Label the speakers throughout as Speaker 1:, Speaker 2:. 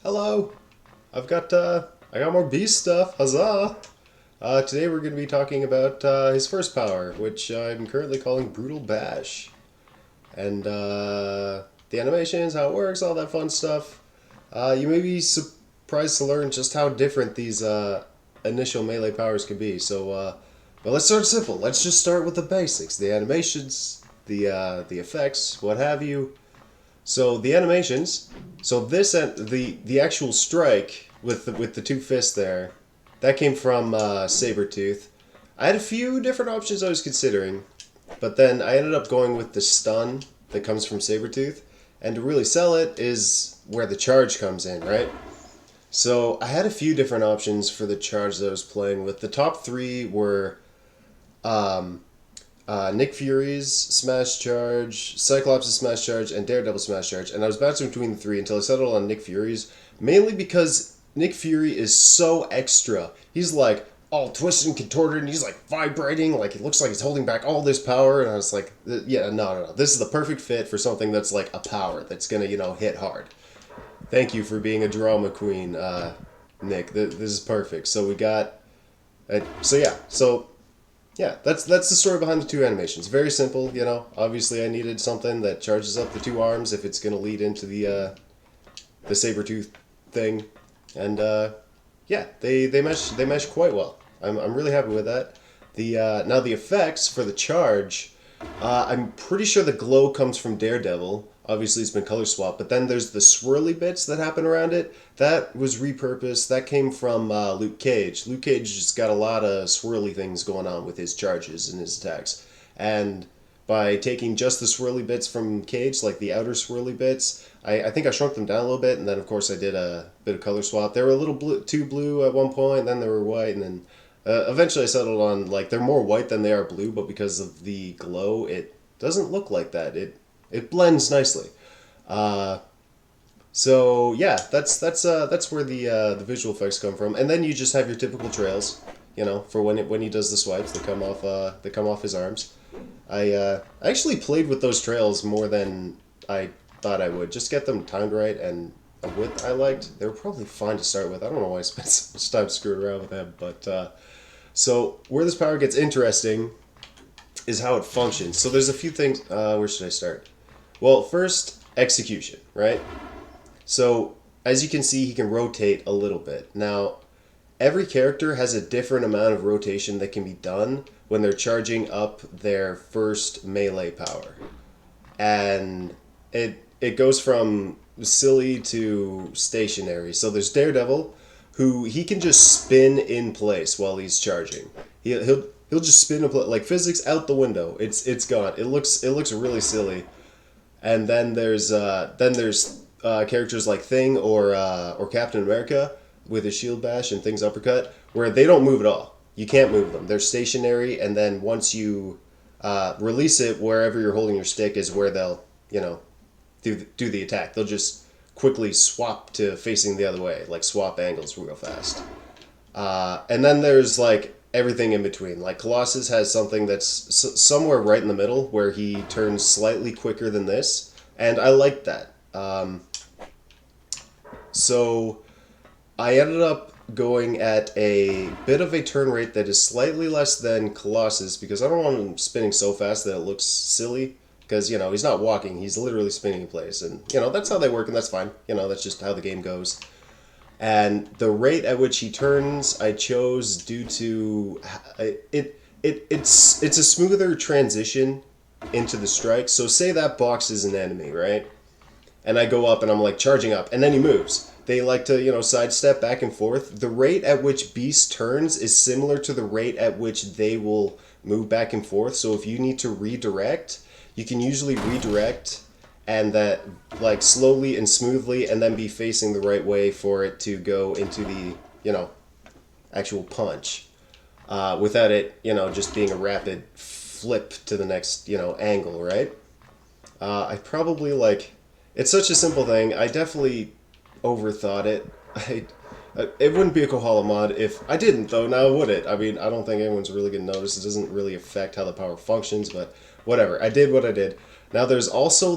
Speaker 1: Hello! I got more beast stuff, huzzah! Today we're going to be talking about his first power, which I'm currently calling Brutal Bash. And the animations, how it works, all that fun stuff. You may be surprised to learn just how different these initial melee powers can be. But let's start simple. Let's just start with the basics. The animations, the effects, what have you. So the animations, so this the actual strike with the two fists there, that came from Sabretooth. I had a few different options I was considering, but then I ended up going with the stun that comes from Sabretooth, and to really sell it is where the charge comes in, right? So I had a few different options for the charge that I was playing with. The top three were Nick Fury's Smash Charge, Cyclops' Smash Charge, and Daredevil's Smash Charge. And I was bouncing between the three until I settled on Nick Fury's, mainly because Nick Fury is so extra. He's like all twisted and contorted, and he's like vibrating, like it looks like he's holding back all this power. And I was like, yeah, no. This is the perfect fit for something that's like a power that's gonna, hit hard. Thank you for being a drama queen, Nick. This is perfect. So we got, yeah, that's the story behind the two animations. Very simple, Obviously, I needed something that charges up the two arms if it's going to lead into the Sabretooth thing, and yeah, they mesh quite well. I'm really happy with that. Now the effects for the charge, I'm pretty sure the glow comes from Daredevil. Obviously, it's been color swapped, but then there's the swirly bits that happen around it. That was repurposed. That came from Luke Cage. Luke Cage just got a lot of swirly things going on with his charges and his attacks. And by taking just the swirly bits from Cage, like the outer swirly bits, I think I shrunk them down a little bit, and then, of course, I did a bit of color swap. They were a little too blue at one point, then they were white, and then eventually I settled on, like, they're more white than they are blue, but because of the glow, it doesn't look like that. It blends nicely. So yeah, that's where the visual effects come from, and then you just have your typical trails, for when he does the swipes that come off his arms. I actually played with those trails more than I thought I would, just get them timed right and a width I liked. They were probably fine to start with. I don't know why I spent so much time screwing around with them, but so where this power gets interesting is how it functions. So there's a few things. Where should I start? Well, first, execution, right? So, as you can see, he can rotate a little bit. Now, every character has a different amount of rotation that can be done when they're charging up their first melee power. And it goes from silly to stationary. So there's Daredevil, who he can just spin in place while he's charging. He'll just spin in place, like physics out the window. It's gone. It looks really silly. And then there's characters like Thing or Captain America with his shield bash and Thing's uppercut, where they don't move at all. You can't move them. They're stationary, and then once you release it, wherever you're holding your stick is where they'll do the attack. They'll just quickly swap to facing the other way, like swap angles real fast. And then there's like everything in between. Like Colossus has something that's somewhere right in the middle where he turns slightly quicker than this, and I like that. So I ended up going at a bit of a turn rate that is slightly less than Colossus, because I don't want him spinning so fast that it looks silly, because, he's not walking, he's literally spinning in place, and, that's how they work, and that's fine. That's just how the game goes. And the rate at which he turns, I chose due to it's a smoother transition into the strike. So say that box is an enemy, right? And I go up and I'm like charging up, and then he moves. They like to, sidestep back and forth. The rate at which Beast turns is similar to the rate at which they will move back and forth. So if you need to redirect, you can usually redirect and that like slowly and smoothly, and then be facing the right way for it to go into the, actual punch, without it, just being a rapid flip to the next, angle, right? I probably it's such a simple thing. I definitely overthought it. It wouldn't be a Kohala mod if I didn't, though, now would it? I mean, I don't think anyone's really going to notice. It doesn't really affect how the power functions, but whatever. I did what I did. Now, there's also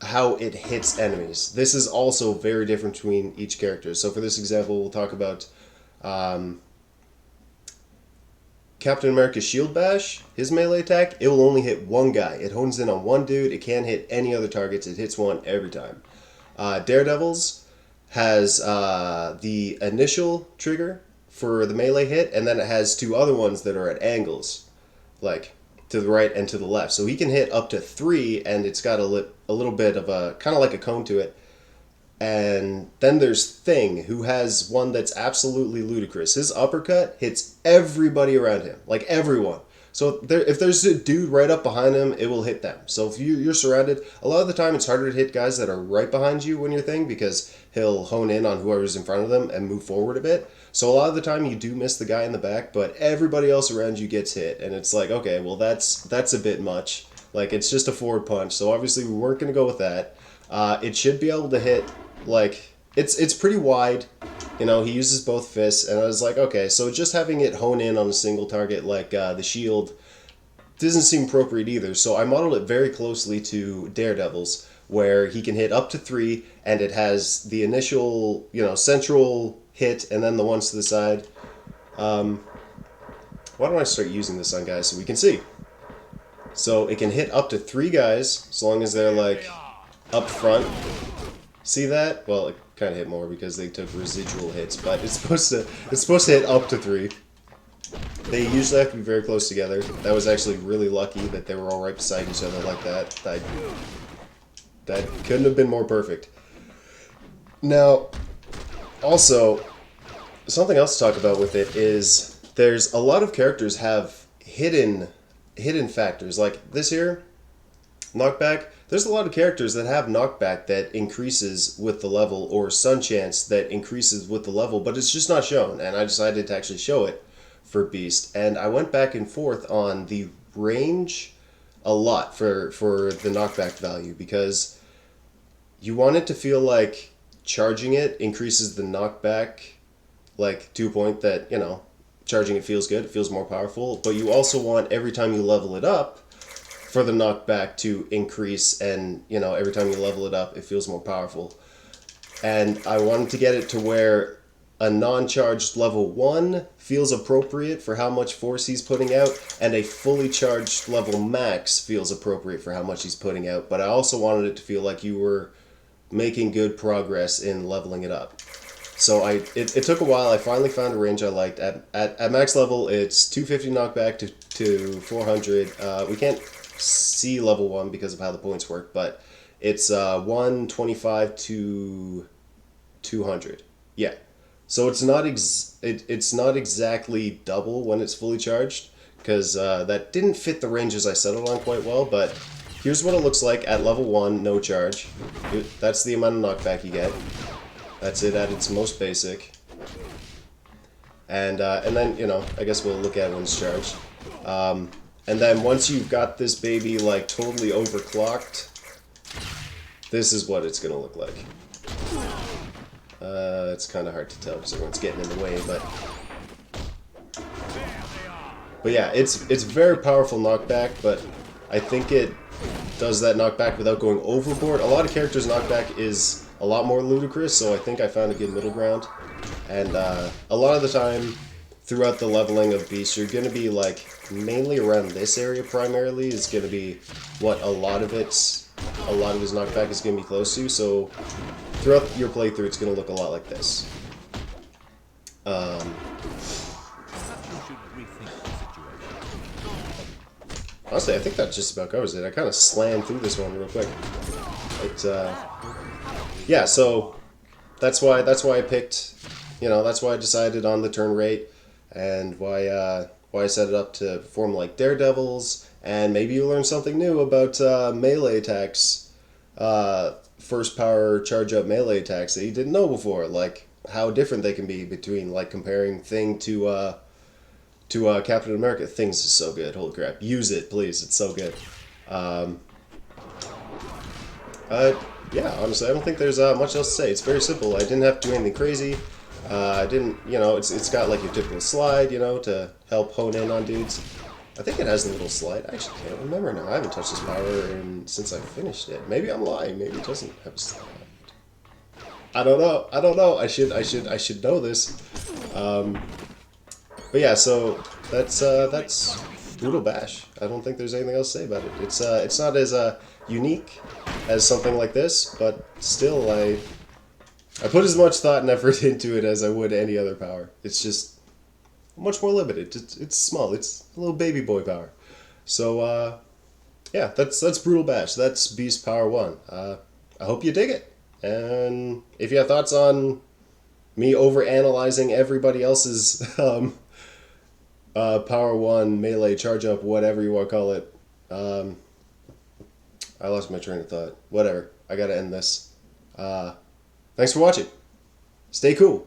Speaker 1: how it hits enemies. This is also very different between each character. So for this example, we'll talk about Captain America's Shield Bash. His melee attack, it will only hit one guy. It hones in on one dude. It can't hit any other targets. It hits one every time. Daredevil's has the initial trigger for the melee hit, and then it has two other ones that are at angles, like to the right and to the left. So he can hit up to 3, and it's got a little bit of a, kind of like a cone to it. And then there's Thing, who has one that's absolutely ludicrous. His uppercut hits everybody around him, like everyone. So if there's a dude right up behind him, it will hit them. So if you're surrounded, a lot of the time it's harder to hit guys that are right behind you when you're Thing, because he'll hone in on whoever's in front of them and move forward a bit. So a lot of the time you do miss the guy in the back, but everybody else around you gets hit. And it's like, okay, well that's a bit much. Like, it's just a forward punch, so obviously we weren't going to go with that. It should be able to hit, like, it's pretty wide. You know, he uses both fists, and I was like, okay, so just having it hone in on a single target like the shield doesn't seem appropriate either. So I modeled it very closely to Daredevil's, where he can hit up to 3, and it has the initial, you know, central hit, and then the ones to the side. Why don't I start using this on guys so we can see? So it can hit up to 3 guys, as long as they're, like, up front. See that? Well, it kind of hit more because they took residual hits, but it's supposed to hit up to 3. They usually have to be very close together. That was actually really lucky that they were all right beside each other like that. That couldn't have been more perfect. Now, also, something else to talk about with it is there's a lot of characters have hidden factors. Like this here, Knockback, there's a lot of characters that have Knockback that increases with the level, or Sun Chance that increases with the level, but it's just not shown, and I decided to actually show it for Beast. And I went back and forth on the range a lot for the Knockback value, because you want it to feel like charging it increases the Knockback, like, to a point that, you know, charging it feels good, it feels more powerful, but you also want, every time you level it up, for the Knockback to increase, and, you know, every time you level it up, it feels more powerful. And I wanted to get it to where a non-charged level 1 feels appropriate for how much force he's putting out, and a fully charged level max feels appropriate for how much he's putting out, but I also wanted it to feel like you were making good progress in leveling it up. So it took a while. I finally found a range I liked. At max level, it's 250 knockback to 400. We can't see level 1 because of how the points work, but it's 125 to 200. Yeah. So it's not it's not exactly double when it's fully charged, because that didn't fit the ranges I settled on quite well, but here's what it looks like at level 1, no charge. That's the amount of knockback you get. That's it at its most basic. And then, you know, I guess we'll look at it when it's charged. And then once you've got this baby, like, totally overclocked, this is what it's going to look like. It's kind of hard to tell because everyone's getting in the way, but yeah, it's very powerful knockback, but I think it does that knockback without going overboard. A lot of characters' knockback is a lot more ludicrous, so I think I found a good middle ground. And a lot of the time throughout the leveling of Beast, you're going to be, like, mainly around this area primarily is going to be what a lot of his knockback is going to be close to, so throughout your playthrough it's going to look a lot like this. Honestly, I think that just about covers it. I kind of slammed through this one real quick. Yeah, so that's why I picked, you know, that's why I decided on the turn rate, and why I set it up to perform like Daredevil's, and maybe you learn something new about melee attacks, first power charge up melee attacks that you didn't know before, like how different they can be between, like, comparing Thing to Captain America. Things is so good, holy crap. Use it, please, it's so good. Yeah, honestly, I don't think there's much else to say. It's very simple. I didn't have to do anything crazy. I didn't, you know, it's got like your typical slide, you know, to help hone in on dudes. I think it has a little slide. I actually can't remember now. I haven't touched this power since I finished it. Maybe I'm lying. Maybe it doesn't have a slide. I don't know. I don't know. I should know this. But yeah, so that's Brutal Bash. I don't think there's anything else to say about it. It's not as unique as something like this, but still I put as much thought and effort into it as I would any other power. It's just much more limited. It's small. It's a little baby boy power. So yeah, that's Brutal Bash. That's Beast Power 1. I hope you dig it. And if you have thoughts on me over-analyzing everybody else's Power 1, Melee, Charge Up, whatever you want to call it, I lost my train of thought. Whatever. I gotta end this. Thanks for watching. Stay cool.